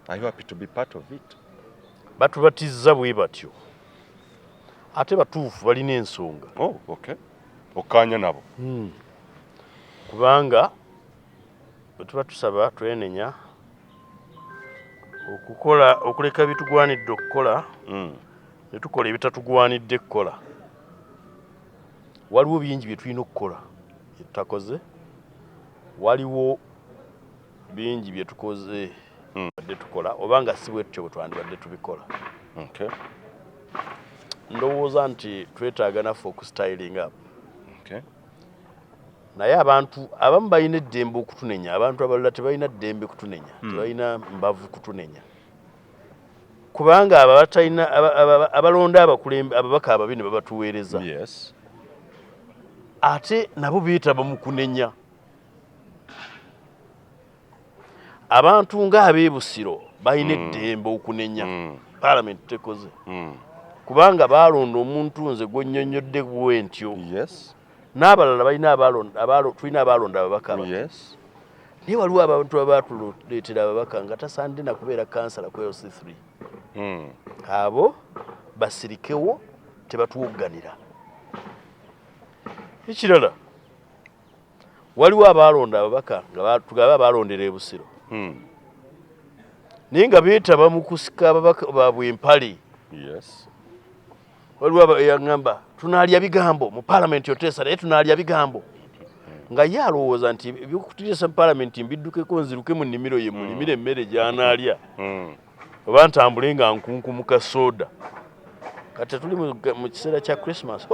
Are you happy to be part of it? Batubatizza bwe batyo ate batuufu balina ensonga. Oh, okay. Okkaanya nabo. Kubanga bwe tuba tusaba twenenya okuleka bitugwanidde okukola ne tukola ebitatugwanidde kukola. Waliwo bingi bye tulina okukola tutakoze, waliwo bingi bye tukoze badde tukola obanga si bwetyo bwe twandibadde tubikola. Okay. Ndowooza nti twetaaga naffe okustyling up. Okay. Naye abantu abamu balina eddembe okutunenya, abantu abalala tebalina ddembe kutunenya, tebalina mbavu kutunenya. Kubanga abatalina abalonda abakulembe ababaka ababi ne babatuweereza. Yes. Ate nabo beetaba mu kunenya. Abantu ng'abeebusiro balina eddembe okunenya. Parliament tekoze. Kubanga balonda omuntu nze gwennyonnyodde bwentyo. Yes. N'abalala balina tulina abalonda ababaka. Yes. Naye waliwo abantu abatuleetera ababaka nga tasaanide na kubeera kansala ku LC3. Abo basirikewo tebatuwogganira. Ekirala waliwo abalonda ababaka nga tugaba abalondera ebusiro. Naye nga beetaba mu kusika ababaka baabwe empale. Yes. Waliwo yagamba tunaalya bigambo mu parliament yoteesa naye tunaalya bigambo. Nga ye alowooza nti ebyokutiriisa mu parliament mbiddukeko nziruke mu nnimiro ye mulimire emmere gy'anaalya. Oba ntambule nga nkunkumuka soda. Kati tuli mu kiseera kya Christmas.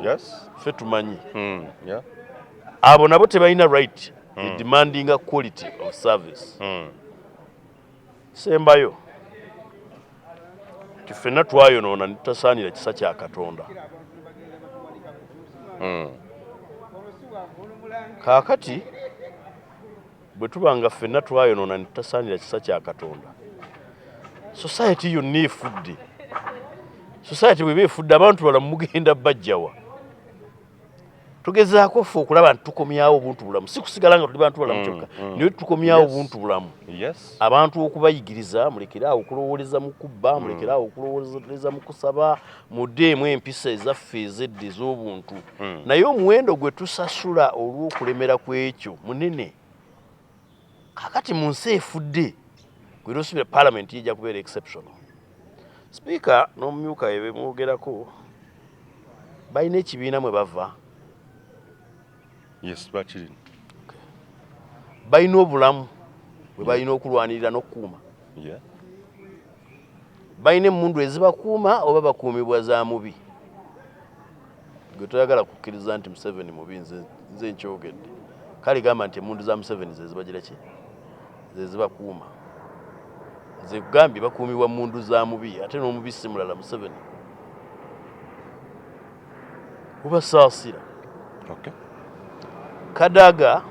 Yes. Ffe tumanyi. Yeah. Abo nabo tebalina right demanding a quality of service. Sembayo ffenna twayonoona ne tutasaanira kisa kya Katonda. Kaakati bwe tuba nga ffenna twayonoona ne tutasaanira kisa kya Katonda, society yonna efudde. Society bweba efudde abantu balamu mugenda bajjawa. Tugezaako ffe okulaba nti tukomyawo obuntu bulamu, si kusigala nga tuli bantu balamu kyokka, naye tukomyawo obuntu bulamu. Abantu okubayigiriza mulekeraawo okulowooleza mu kubba, mulekeraawo okulowooleza mu kusaba, muddeemu empisa ezaffe ez'edda ez'obuntu. Naye omuwendo gwe tusasula olw'okulemera kw'ekyo munene. Kaakati mu nsi efudde gwe nosubira parliament yejja kubeera exceptional. Speaker n'omumyuka we bemwogerako balina ekibiina mwe bava. Yes, bakiri. Balina obulamu bwe balina okulwanirira n'okukuuma. Balina emmundu ezibakuuma oba bakuumibwa za mubi. Gwe toyagala kukkiriza nti Museveni mubi, nze nkyogedde. Kale gamba nti emmundu za Museveni ze zibagira ki? Ze zibakuuma. Nze kugambye bakuumibwa mmundu za mubi ate n'omubi si mulala Museveni. Ubasaasira. Okay. Kadaga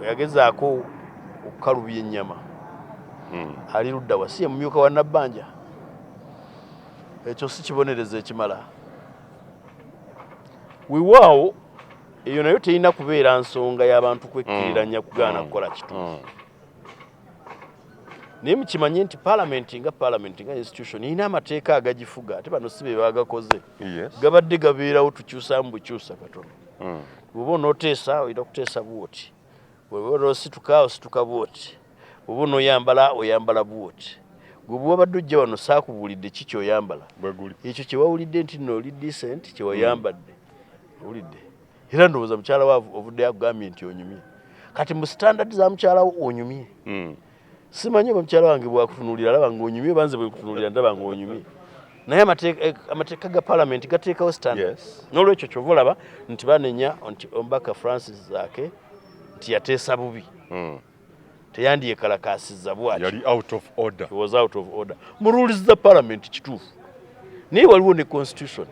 yagezaako okukalubya ennyama. Ali ludda wa si mumyuka wa Nabbanja. Ekyo si kibonereza ekimala. Wiwaawo eyo nayo terina kubeera nsonga y'abantu kwekkiriranya kugaana kukola kituufu. naye mukimanyi nti parliament nga institution ina amateeka agagifuga ate bano si be bagakoze gabadde gabeerawo tukyusamu bukyusa katono bw'oba onooteesa oyina kuteesa bwoti bw'oba osituka bwoti bw'oba oyambala bwoti gwe bw'obadde ojja wano saakubuulidde ki kyoyambala ekyo kye wawulidde nti nno oli decent kye wayambadde owulidde era ndowooza mukyala wa ovuddeyo akugambye nti onyumye kati mu standard za mukyala wo onyumye simanyi oba mukyala wange bwakutunuulira alaba ng'onyumye banze bwekutunuulira ndaba ng'onyumye naye amateeka ga parliament gateekawo standard n'olwekyo kyova olaba nti banenya nti omubaka Francis Zaake nti yateesa bubi teyandyekalakasiza bwati yali out of order. He was out of order mu rules za parliament kituufu naye waliwo ne constitution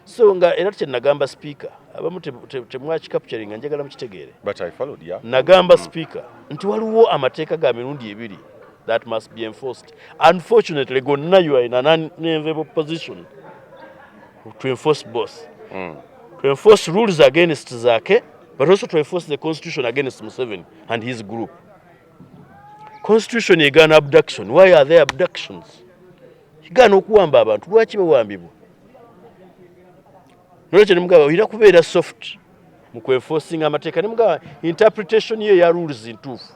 so nga era kyenagamba speaker abamu temwakicapturing njagala mukitegeere but I followed nagamba speaker nti waliwo amateeka ga mirundi ebiri that must be enforced. Unfortunately gonna you are in an unenviable position to enforce both to enforce rules against Zaake but also to enforce the constitution against Museveni and his group. Constitution egana abduction. Why are there abductions? Igana okuwamba abantu lwaki bawambibwa nolwekyo nemugaba oyina kubeera soft mu kwenforcing amateeka nemugaba interpretation ye ya rules ntuufu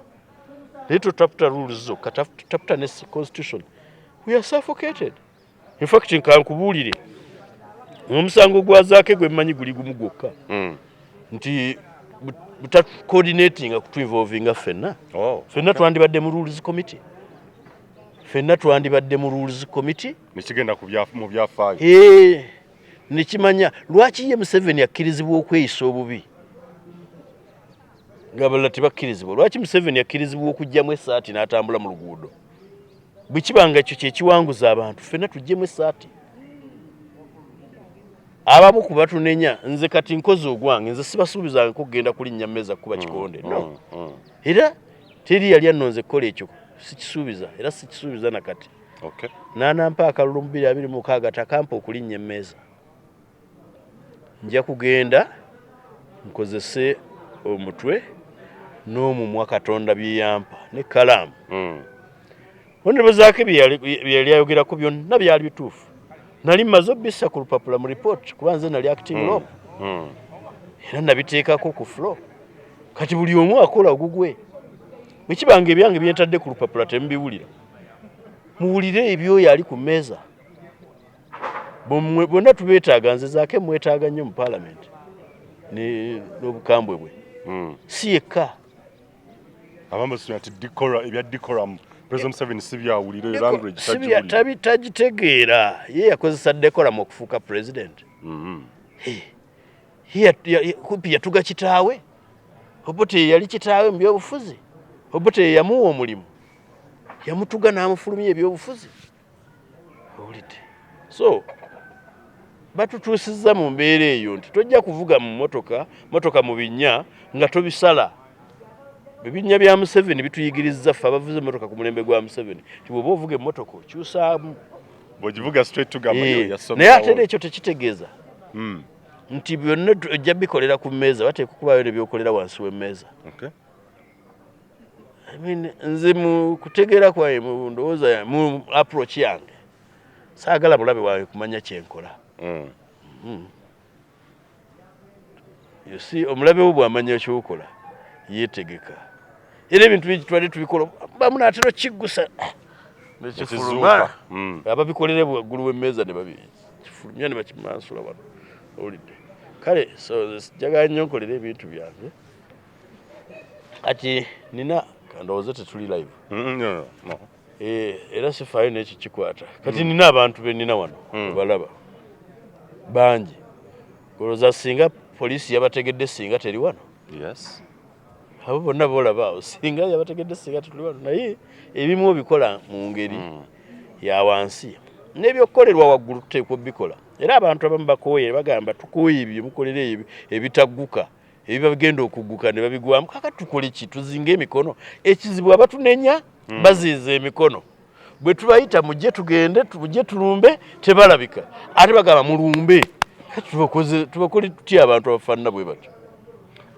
naye totaputa rules zokka taputa ne constitution. We are suffocated. In fact nkankubuulire omusango gwa Zaake gwe mmanyi guli gumu gwokka nti coordinating to involving ffenna ffenna twandibadde mu rules committee nekigenda mu byafaayo nekimanya lwaki ye Museveni akkirizibwa okweyisa obubi nga balala tebakkirizibwa lwaki Museveni akkirizibwa okugjamu essaati n'atambula mu luguudo bwe kibanga ekyo kyekiwanguza abantu ffenna tuggyemu essaati abamu kubatunenya nze kati nkozi ogwange nze sibasuubizanga kugenda kulinnya mmeza kuba kikonde no era teri yali annonze kukola ekyo sikisuubiza era sikisuubiza nakati n'anampa akalulu 226 takampa okulinnya emmeza nja kugenda nkozese omutwe n'omumwa Katonda byeyampa ne kalaamu Honorable Zaake byali ayogerako byonna byali bituufu nali mmaze obissa ku lupapula mu report kubanze nali acting law era nabiteekako ku floor kati buli omu akola ogugwe bwe kibanga ebyange byentadde ku lupapula temubiwulira muwulire ebyoyo ali ku mmeeza bonna tubeetaaga nze Zaake mwetaaga nnyo mu parliament n'obukambwe bwe si yekka abamu ati ebya decorum President Museveni sibyawulire language tagitegeera ye yakozesa decorum okufuuka president kumpi yatuga kitaawe Obote yali kitaawe mu byobufuzi Obote yamuwa omulimu yamutuga n'amufulumya ebyobufuzi owulidde so batutuusizza mu mbeera eyo nti tojja kuvuga mu motoka mu binnya nga tobisala ebinnya bya Museveni bituyigirizza ffe abavuze emmotoka ku mulembe gwa Museveni ti bw'oba ovuga emmotoka okyusaamu bw'ogivuga straight to gamba naye ate era ekyo tekitegeeza nti byonna ojja bikolera ku mmeeza bateeka okubayo ne byokolera wansi w'emmeeza nze mu kutegeera kwaye mu ndowooza mu approach yange saagala mulabe wange kumanya kyenkola you see omulabe wo bw'amanya ekyokola yeetegeka era ebintu twali tubikola bamunaatera okiggusa nekifuluma ababikolere bwaggulu w'emmeeza ne babikifulumya ne bakimansula wano owulidde kale so njagala nnyo nkolera ebintu byange kati nina kandowooze tetuli live era sifaayo n'ekyo kikwata kati nina abantu be nina wano balaba bangi olowooza singa poliisi yabategedde singa teri wano abo bonna boolaba singa yabategedde singa tuli wano naye ebimu obikola mu ngeri ya wansi n'ebyokukolerwa waggulu tuteekwa bikola era abantu abamu bakooye bagamba tukooye ebyo mukolera ebyo ebitagguka ebibagenda okugguka ne babigwamu kaka tukole ki tuzinga emikono ekizibu abatunenya baziiza emikono bwe tubayita mujje tugende mujje tulumbe tebalabika ate bagamba mulumbe kati tubakole tutya abantu abafaanana bwe batyo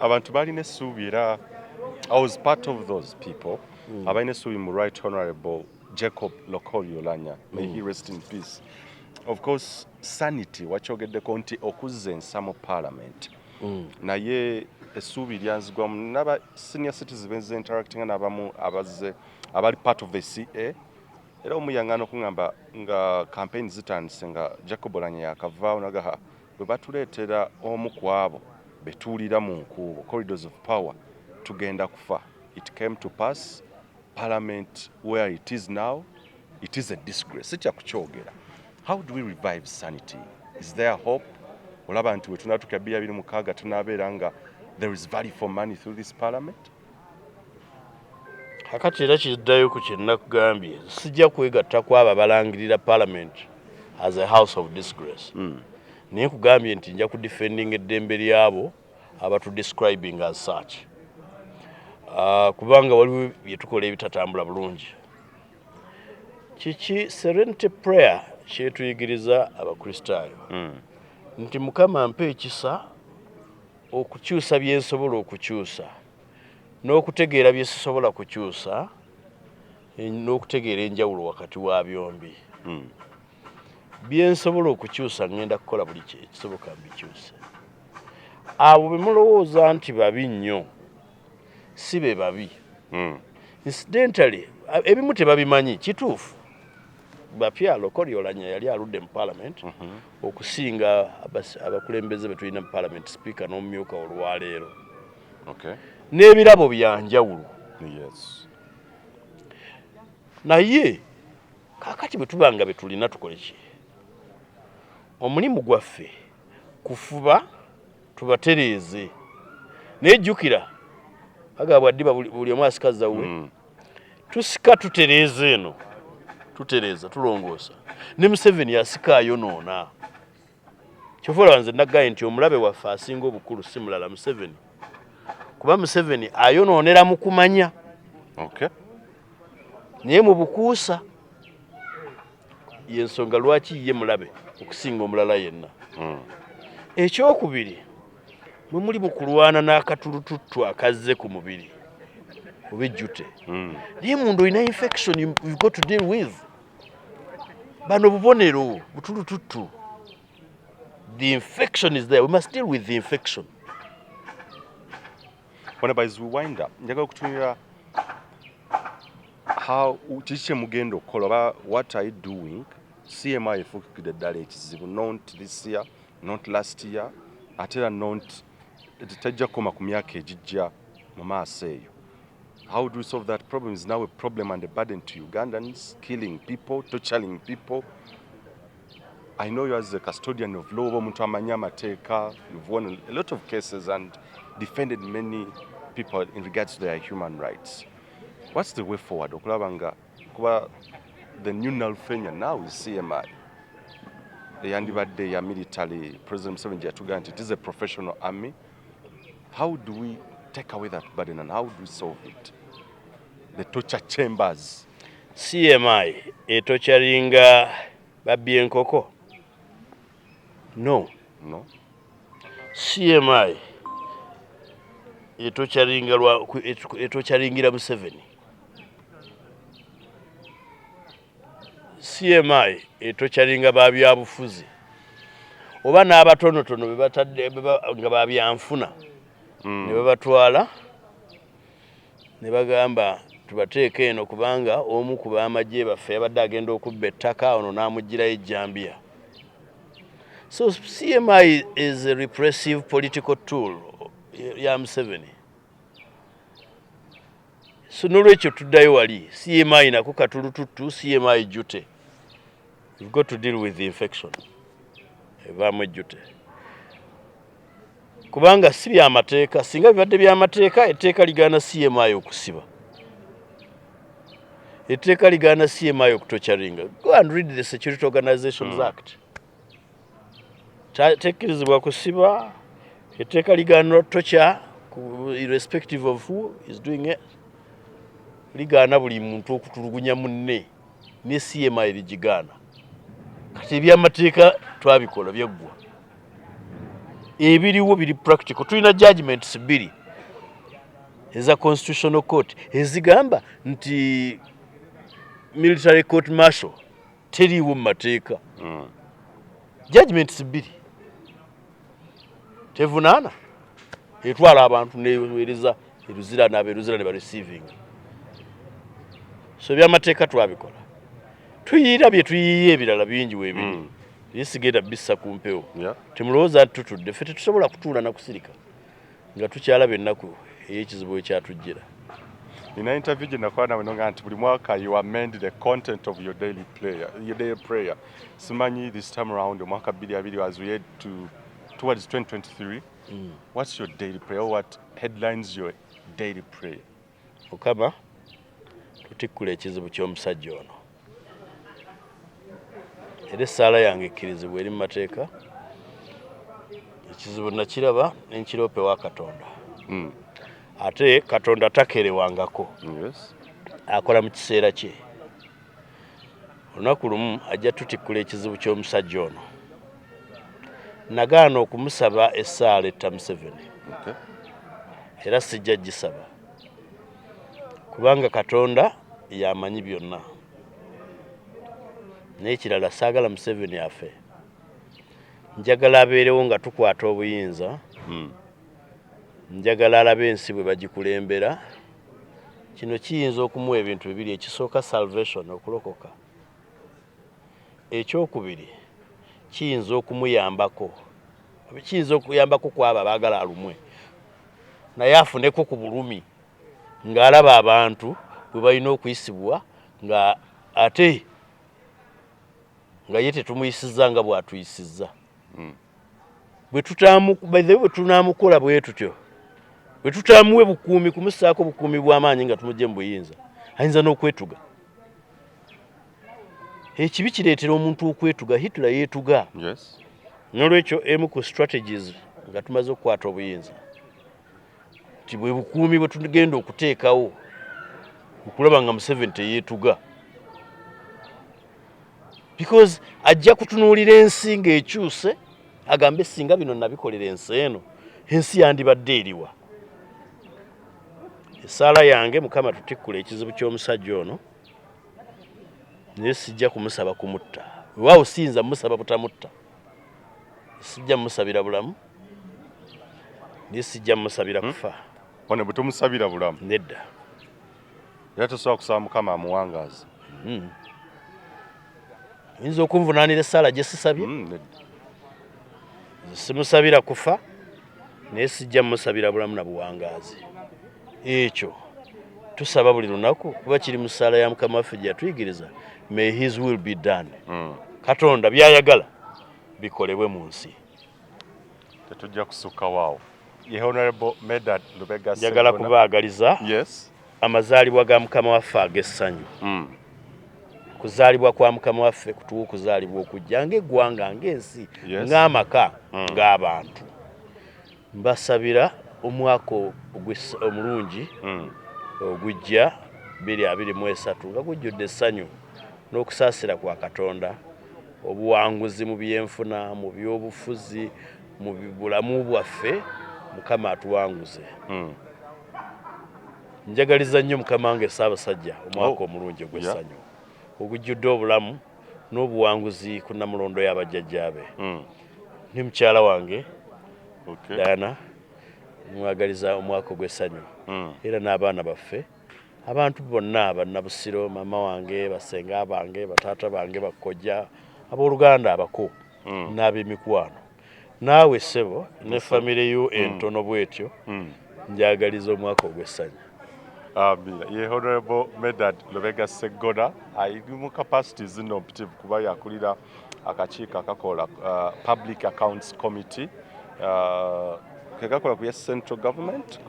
abantu balina essuubi era I was part of those people abaine essuubi mu Right Honourable Jacob Lokolyo Lanya, may he rest in peace. Of course, sanity wakyogeddeko nti okuzza ensa mu Parliament naye essuubi lyanzigwamu n'aba senior citizens interacting n'abamu abazze abali part of the CA era omuyaŋŋana okuŋŋamba nga campaign zitandise nga Jacob Lanya yakavaawo nagaha bwe batuleetera omu ku abo betuulira mu nkuubo corridors of power tugenda kufa. It came to pass. Parliament where it is now, it is a disgrace. Sitya kukyogera. How do we revive sanity? Is there hope? Olaba nti we tunatuuka 2026 tunaabeera nga there is value for money through this parliament? Kakati era kiddayo ku kye nnakugambye sijja kwegatta kwabo abalangirira parliament as a house of disgrace. Naye kugambye nti nja kudefending eddembe lyabo abatudescribing as such. Kubanga waliwo bye tukola ebitatambula bulungi. Kiki serenity prayer kyetuyigiriza abakristaayo nti Mukama mpa ekisa okukyusa bye nsobola okukyusa n'okutegeera bye sisobola kukyusa n'okutegeera enjawulo wakati wa byombi. Bye nsobola okukyusa ngenda kukola buli kisoboka mbikyuse. Abo be mulowooza nti babi nnyo si be babi. Incidentally ebimu tebabimanyi kituufu. Bapya Lokolyo Lanya yali aludde mu parliament okusinga abakulembeze betulina mu parliament speaker n'omumyuka olwaleero. N'ebirabo byanjawulo. Naye kakati bwe tubanga betulina tukole ki? Omulimu gwaffe kufuba tubatereeze. Nejjukira agabwa ddiba buli omu asikaza we tusika tutereeze eno tutereeza tulongoosa ne Museveni yasika ayonoona. Kyova nze nagaye nti omulabe waffe asinga obukulu si mulala Museveni kuba Museveni ayonoonera mu kumanya naye mu bukuusa y'ensonga lwaki ye mulabe okusinga omulala yenna. Ekyokubiri mwe muli mu kulwana n'akatulututtu akazze ku mubiri obejjute naye mundu olina infection you've got to deal with. Bano bubonero butulututtu. The infection is there. We must deal with the infection. Whenever as we wind up, njagala kutunira how kiki mugendo kola what are you doing? CMI efukidde ddala ekizibu not this year, not last year, ate not tajja koma ku myaka egijja mu maaso eyo. How do we solve that problem? Is now a problem and a burden to Ugandans, killing people, torturing people. I know you as a custodian of law, you've won a lot of cases and defended many people in regards to their human rights. What's the way forward? The new Nalfenya now is CMI. The Yandibade ya military, President Museveni Jatuganti, it is a professional army. How do we take away that burden and how do we solve it? The torture chambers. CMI etocharinga babbi enkoko? No. CMI etocharingira Museveni. CMI etocharinga babyabufuzi oba n'abatonotono bebatadde nga babyanfuna ne babatwala ne bagamba tubateeka eno kubanga omu ku b'amagye baffe yabadde agenda okubba ettaka ono n'amugirayo ejjambiya. So CMI is a repressive political tool ya Museveni. So n'olwekyo tuddayo wali CMI nako katulututtu CMI jute. You've got to deal with the infection. Evaamu ejjute. Kubanga si byamateeka singa bibadde byamateeka etteeka ligaana CMI okusiba. Etteeka ligaana CMI okutocharinga. Go and read the Security Organizations Act. Tekkirizibwa kusiba etteeka ligaana tocha irrespective of who is doing it. Ligaana buli muntu okutulugunya munne ne CMI ligigaana. Kati ebyamateeka twabikola byaggwa. Ebiriwo biri practical. Tulina judgments bbiri eza constitutional court ezigamba nti military court martial teriiwo mu mateeka. Judgments bbiri tevunaana etwala abantu neweereza eruzira n'abeeruzira ne bareceiving. So byamateeka twabikola tuyiira bye tuyiye ebirala bingi weebiri yesigenda bisa ku mpewo temulowooza nti tutudde ffe tetusobola kutuula na kusirika nga tukyalaba ennaku ey'ekizibu ekyatujjira. In an interview in the you amend the content of your daily prayer. Simanyi this time around, mwaka 2022 as we head towards 2023. What's your daily prayer? What headlines your daily prayer? Mukama tutikkula ekizibu ky'omusajja ono. Era essaala yange ekkirizibwa eri mu mateeka. Ekizibu nakiraba ne nkiroopa ewa Katonda. Ate Katonda takerewangako. Akola mu kiseera kye. Olunaku lumu ajja tutikkula ekizibu ky'omusajja ono. Nagaana okumusaba essaala etta Museveni. Era sijja gisaba. Kubanga Katonda yamanyi byonna. N'ekirala saagala Museveni afe. Njagala abeerewo nga tukwata obuyinza. Njagala alabe ensi bwe bagikulembera. Kino kiyinza okumuwa ebintu bibiri, ekisooka salvation, okulokoka. Ekyokubiri kiyinza okumuyambako. Kiyinza okuyambako kwabo abaagala alumwe. Naye afuneko ku bulumi ng'alaba abantu bwe balina okuyisibwa nga ate nga ye tetumuyisizza nga bw'atuyisizza. Bwe tunaamukola bwe tutyo, bwe tutaamuwe bukuumi, kumussaako bukuumi bw'amaanyi nga tumugye mu buyinza, ayinza n'okwetuga. Ekibi kireetera omuntu okwetuga. Hitler yeetuga. N'olwekyo emu ku strategies nga tumaze okukwata obuyinza nti bwe bukuumi bwe tugenda okuteekawo okulaba nga Museveni teyeetuga. Because ajja kutunuulira ensi ng'ekyuse agambe singa bino nabikolera ensi eno, ensi yandibadde eriwa. Essaala yange Mukama tutikkula ekizibu ky'omusajja ono, naye sijja kumusaba kumutta. Waawo siyinza musaba butamutta. Sijja musabira bulamu, naye sijja musabira kufa. Wane bwe tomusabira bulamu? Nedda. Era tosobola kusaba Mukama amuwangaazi? Oyinza okunvunaanira essaala gye sisabye? Simusabira kufa, naye sijja musabira bulamu na buwangaazi. Ekyo tusaba buli lunaku kuba kiri mu ssaala ya Mukama waffe gye yatuyigiriza, may his will be done. Katonda by'ayagala bikolebwe mu nsi. Tetujja kusukka waawo. Ye Honorable Medard Lubega Ssegona. Njagala kubaagaliza amazaalibwa ga Mukama waffe ag'essanyu. Kuzaalibwa kwa Mukama waffe kutuwa okuzaalibwa okujja ng'eggwanga, ng'ensi, ng'amaka, ng'abantu. Mbasabira omwaka omulungi ogujja 2023 nga gujjudde essanyu n'okusaasira kwa Katonda, obuwanguzi mu byenfuna, mu byobufuzi, mu bulamu bwaffe, Mukama atuwanguze. Njagaliza nnyo Mukama wange Ssaabasajja omwaka omulungi ogw'essanyu ogujjudde obulamu n'obuwanguzi ku Namulondo y'abajjajjaabe. Ne mukyala wange Diana mwagaliza omwaka ogw'essanyu, era n'abaana baffe, abantu bonna Bannabusiro, mama wange, basenga bange, bataata bange, bakojja, abooluganda abako n'ab'emikwano. Naawe ssebo ne famire yo entono bwetyo njagaliza omwaka ogw'essanyu. Ye Honorable Medard Lubega Ssegona ali mu capacity zino mpitivu kuba yakulira akakiiko akakola Public Accounts Committee kegakola ku central government,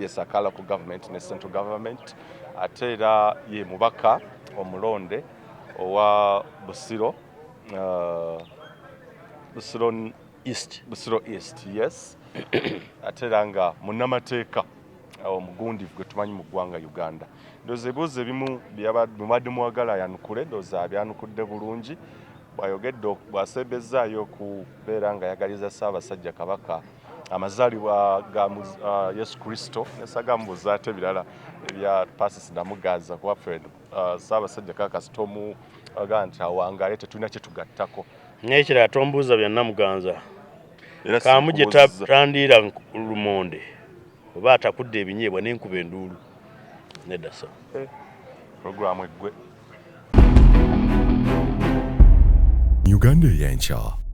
yes, akala ku government ne central government, ate era ye mubaka omulonde owa Busiro East, yes. Ate era nga munnamateeka omugundivu gwe tumanyi mu ggwanga Uganda. Ndowooza ebibuuzo ebimu mubadde mwagala yanukule, ndowooza abyanukudde bulungi. Bw'ayogedde bw'asembezzaayo okubeera nga yagaliza Ssaabasajja Kabaka amazaalibwa ga Yesu Kristo nesagamubuza ate ebirala ebya Pastor Namugaza ku waffe Ssaabasajja Kakasita Omu aga nti awangaale tetulina kye tugattako. N'ekirala tombuuza bya Namuganza kaamuje tandiira lumonde oba atakudde ebinyeebwa n'enkuba enduulu nedda so programu eggwe Uganda ey'enkya.